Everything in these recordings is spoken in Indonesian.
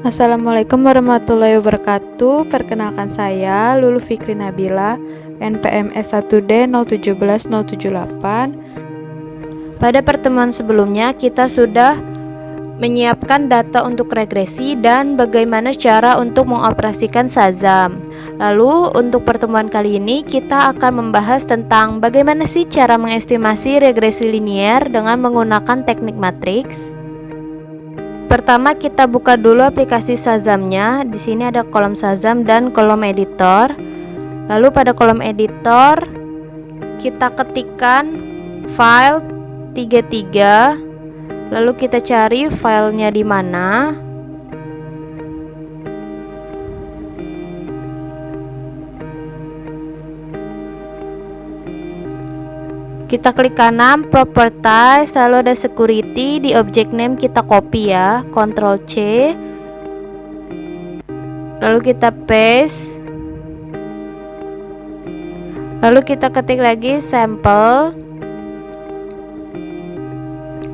Assalamualaikum warahmatullahi wabarakatuh. Perkenalkan saya Lulu Fikri Nabila, NPM S1D 017078. Pada pertemuan sebelumnya kita sudah menyiapkan data untuk regresi dan bagaimana cara untuk mengoperasikan Shazam. Lalu untuk pertemuan kali ini kita akan membahas tentang bagaimana sih cara mengestimasi regresi linier dengan menggunakan teknik matriks. Pertama kita buka dulu aplikasi Shazamnya. Di sini ada kolom Shazam dan kolom editor. Lalu pada kolom editor kita ketikkan file 33. Lalu kita cari filenya di mana. Kita klik kanan properties, lalu ada security, di object name kita copy ya, Ctrl C. Lalu kita paste. Lalu kita ketik lagi sampel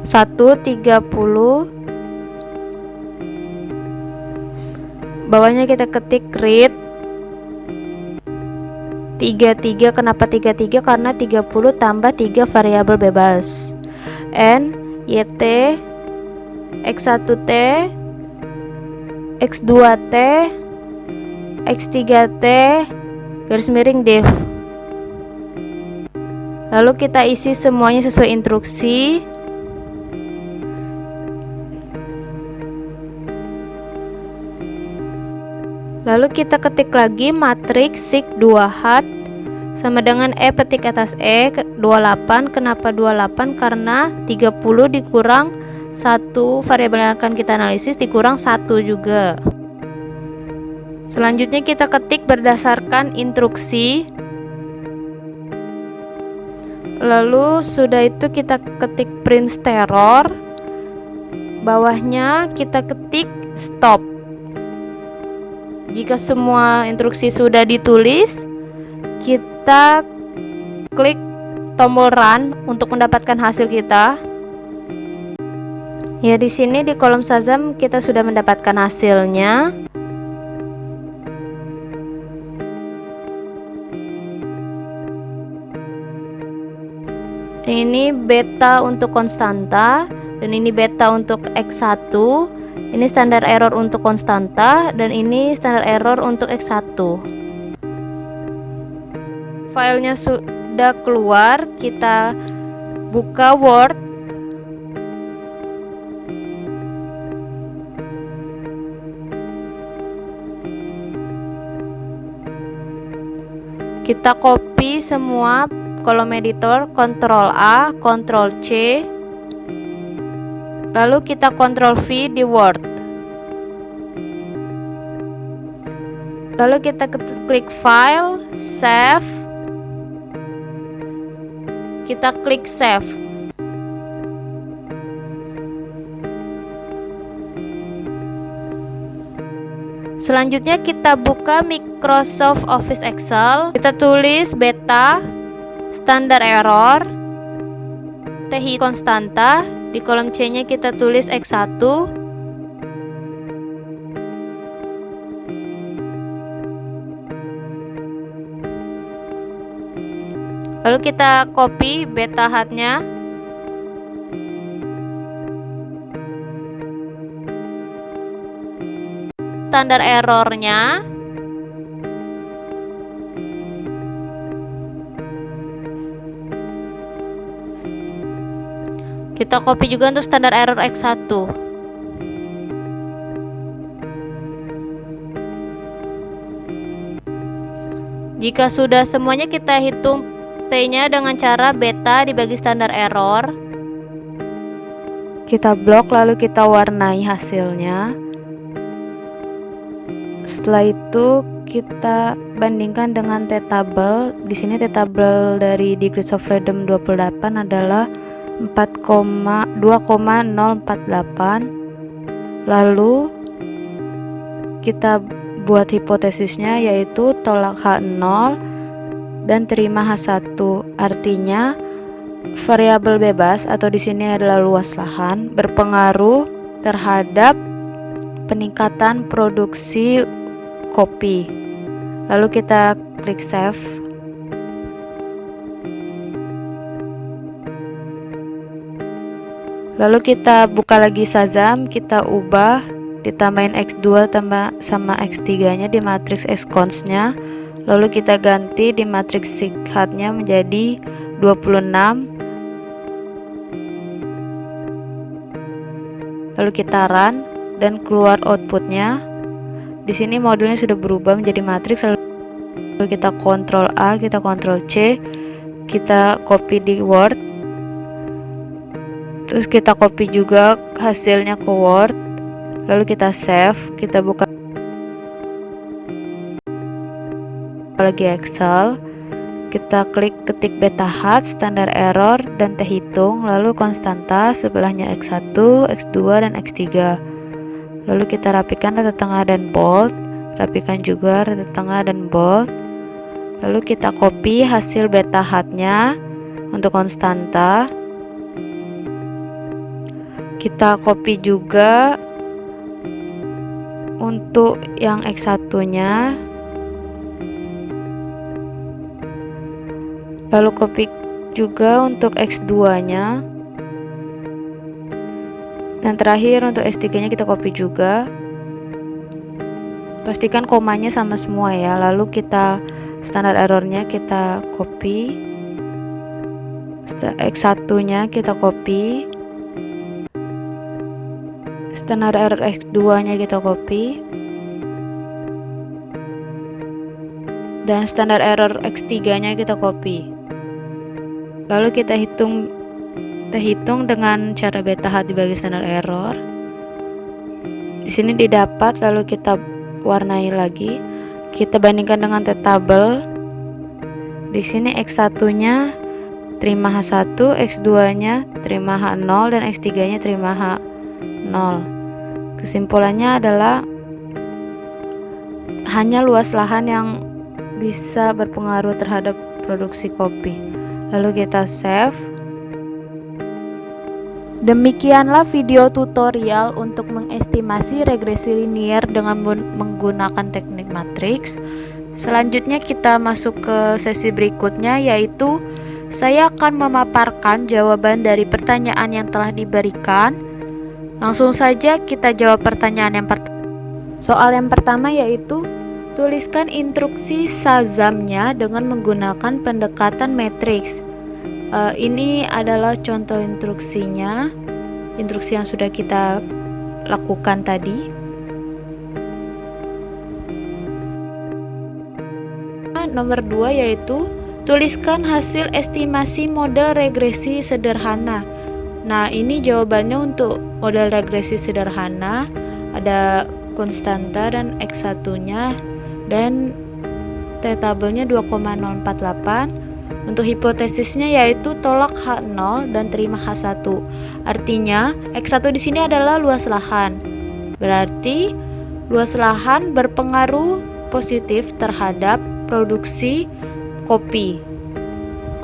130. Bawahnya kita ketik read 33. Kenapa 33? Karena 30 tambah 3 variabel bebas. N, YT, X1T, X2T, X3T, garis miring div. Lalu kita isi semuanya sesuai instruksi. Lalu kita ketik lagi matriks sig 2hat sama dengan E petik atas E 28. Kenapa 28? Karena 30 dikurang 1 variabel yang akan kita analisis dikurang 1 juga. Selanjutnya kita ketik berdasarkan instruksi. Lalu sudah itu kita ketik print error. Bawahnya kita ketik stop. Jika semua instruksi sudah ditulis, kita klik tombol run untuk mendapatkan hasil kita. Ya, di sini di kolom Shazam kita sudah mendapatkan hasilnya. Ini beta untuk konstanta dan ini beta untuk X1. Ini standar error untuk konstanta dan ini standar error untuk X1. Filenya sudah keluar, kita buka Word. Kita copy semua kolom editor, Ctrl A, Ctrl C. Lalu kita Ctrl V di Word. Lalu kita klik file, save. Kita klik save. Selanjutnya kita buka Microsoft Office Excel. Kita tulis beta, standar error, TI konstanta. Di kolom C-nya kita tulis X1. Lalu kita copy beta hat-nya. Standar errornya. Kita copy juga untuk standar error X1. Jika sudah semuanya, kita hitung T-nya dengan cara beta dibagi standar error. Kita blok lalu kita warnai hasilnya. Setelah itu kita bandingkan dengan T-table. Di sini T-table dari degrees of freedom 28 adalah 2,048. Lalu kita buat hipotesisnya, yaitu tolak H0 dan terima H1. Artinya variabel bebas atau di sini adalah luas lahan berpengaruh terhadap peningkatan produksi kopi. Lalu kita klik save. Lalu kita buka lagi Shazam, kita ubah, ditambahin X2 tambah sama X3 nya di matriks X-cons nya. Lalu kita ganti di matriks sighat nya menjadi 26. Lalu kita run dan keluar outputnya. Di sini modulnya sudah berubah menjadi matriks. Lalu kita Ctrl A, kita Ctrl C, kita copy di Word. Terus kita copy juga hasilnya ke Word. Lalu kita save, kita buka lagi Excel. Kita klik ketik betahat, standar error, dan hitung, lalu konstanta sebelahnya X1, X2, dan X3. Lalu kita rapikan rata tengah dan bold, rapikan juga rata tengah dan bold. Lalu kita copy hasil betahatnya untuk konstanta. Kita copy juga untuk yang X1 nya. Lalu copy juga untuk X2 nya. Dan terakhir untuk X3 nya kita copy juga. Pastikan komanya sama semua ya. Lalu kita standar errornya kita copy, X1 nya kita copy, standar error X2 nya kita copy, dan standar error X3 nya kita copy. Lalu kita hitung dengan cara betahat dibagi standar error. Di sini didapat, lalu kita warnai lagi. Kita bandingkan dengan tabel. Di sini X1 nya terima H1, X2 nya terima H0, dan X3 nya terima H0. Kesimpulannya adalah hanya luas lahan yang bisa berpengaruh terhadap produksi kopi. Lalu kita save. Demikianlah video tutorial untuk mengestimasi regresi linier dengan menggunakan teknik matriks. Selanjutnya kita masuk ke sesi berikutnya, yaitu saya akan memaparkan jawaban dari pertanyaan yang telah diberikan. Langsung saja kita jawab pertanyaan yang pertama. Soal yang pertama yaitu tuliskan instruksi Shazam-nya dengan menggunakan pendekatan matriks. Ini adalah contoh instruksinya, instruksi yang sudah kita lakukan tadi. Nomor 2 yaitu tuliskan hasil estimasi model regresi sederhana. Nah, ini jawabannya untuk model regresi sederhana, ada konstanta dan X1 nya dan T-tabelnya 2,048. Untuk hipotesisnya yaitu tolak H0 dan terima H1. Artinya X1 di sini adalah luas lahan. Berarti luas lahan berpengaruh positif terhadap produksi kopi.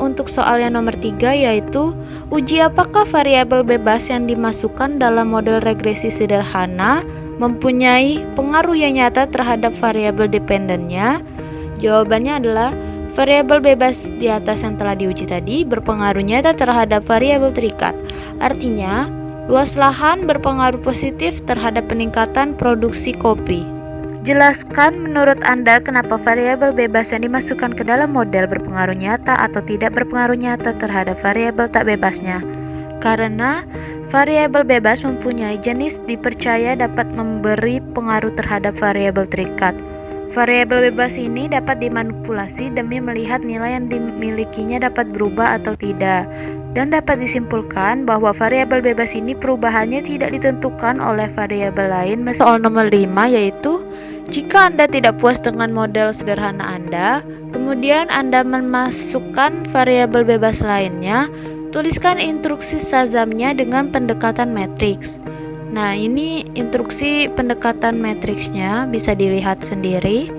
Untuk soal yang nomor 3 yaitu uji apakah variabel bebas yang dimasukkan dalam model regresi sederhana mempunyai pengaruh yang nyata terhadap variabel dependennya. Jawabannya adalah variabel bebas di atas yang telah diuji tadi berpengaruh nyata terhadap variabel terikat. Artinya, luas lahan berpengaruh positif terhadap peningkatan produksi kopi. Jelaskan menurut Anda kenapa variabel bebas yang dimasukkan ke dalam model berpengaruh nyata atau tidak berpengaruh nyata terhadap variabel tak bebasnya. Karena variabel bebas mempunyai jenis dipercaya dapat memberi pengaruh terhadap variabel terikat. Variabel bebas ini dapat dimanipulasi demi melihat nilai yang dimilikinya dapat berubah atau tidak, dan dapat disimpulkan bahwa variabel bebas ini perubahannya tidak ditentukan oleh variabel lain. Soal nomor 5 yaitu jika Anda tidak puas dengan model sederhana Anda, kemudian Anda memasukkan variabel bebas lainnya, tuliskan instruksi Shazam-nya dengan pendekatan matriks. Nah, ini instruksi pendekatan matriksnya bisa dilihat sendiri.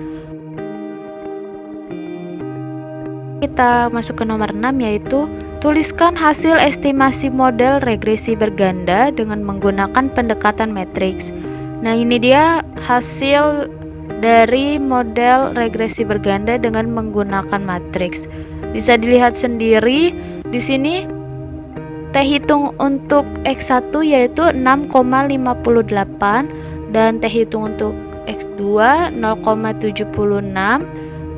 Kita masuk ke nomor 6 yaitu tuliskan hasil estimasi model regresi berganda dengan menggunakan pendekatan matriks. Nah, ini dia hasil dari model regresi berganda dengan menggunakan matriks. Bisa dilihat sendiri di sini T hitung untuk X1 yaitu 6,58 dan T hitung untuk X2 0,76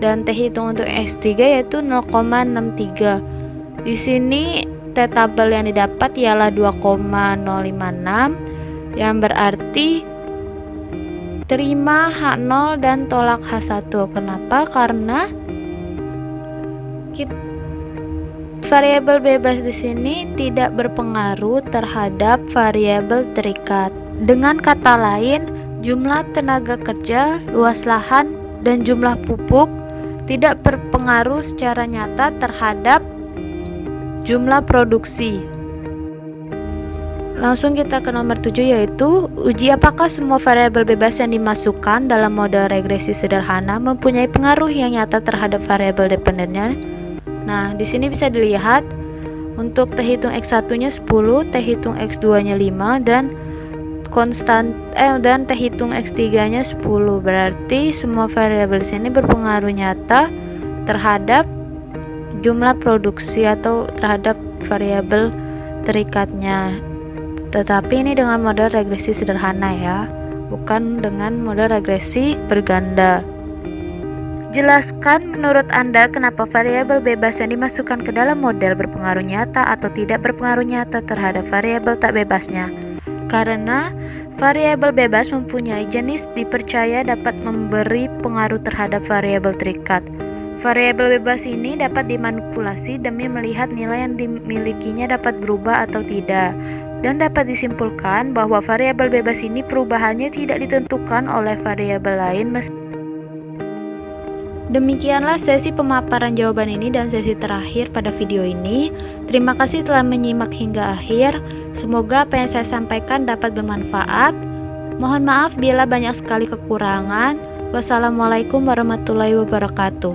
dan T hitung untuk X3 yaitu 0,63. Di sini T tabel yang didapat ialah 2,056 yang berarti terima H0 dan tolak H1. Kenapa? Karena variabel bebas di sini tidak berpengaruh terhadap variabel terikat. Dengan kata lain, jumlah tenaga kerja, luas lahan, dan jumlah pupuk tidak berpengaruh secara nyata terhadap jumlah produksi. Langsung kita ke nomor 7, yaitu uji apakah semua variabel bebas yang dimasukkan dalam model regresi sederhana mempunyai pengaruh yang nyata terhadap variabel dependennya. Nah, di sini bisa dilihat untuk T hitung X1-nya 10, T hitung X2-nya 5 dan T hitung X3-nya 10. Berarti semua variabel di sini berpengaruh nyata terhadap jumlah produksi atau terhadap variabel terikatnya. Tetapi ini dengan model regresi sederhana ya, bukan dengan model regresi berganda. Jelaskan menurut Anda kenapa variabel bebas yang dimasukkan ke dalam model berpengaruh nyata atau tidak berpengaruh nyata terhadap variabel tak bebasnya. Karena variabel bebas mempunyai jenis dipercaya dapat memberi pengaruh terhadap variabel terikat. Variabel bebas ini dapat dimanipulasi demi melihat nilai yang dimilikinya dapat berubah atau tidak. Dan dapat disimpulkan bahwa variabel bebas ini perubahannya tidak ditentukan oleh variabel lain. Demikianlah sesi pemaparan jawaban ini dan sesi terakhir pada video ini. Terima kasih telah menyimak hingga akhir. Semoga apa yang saya sampaikan dapat bermanfaat. Mohon maaf bila banyak sekali kekurangan. Wassalamualaikum warahmatullahi wabarakatuh.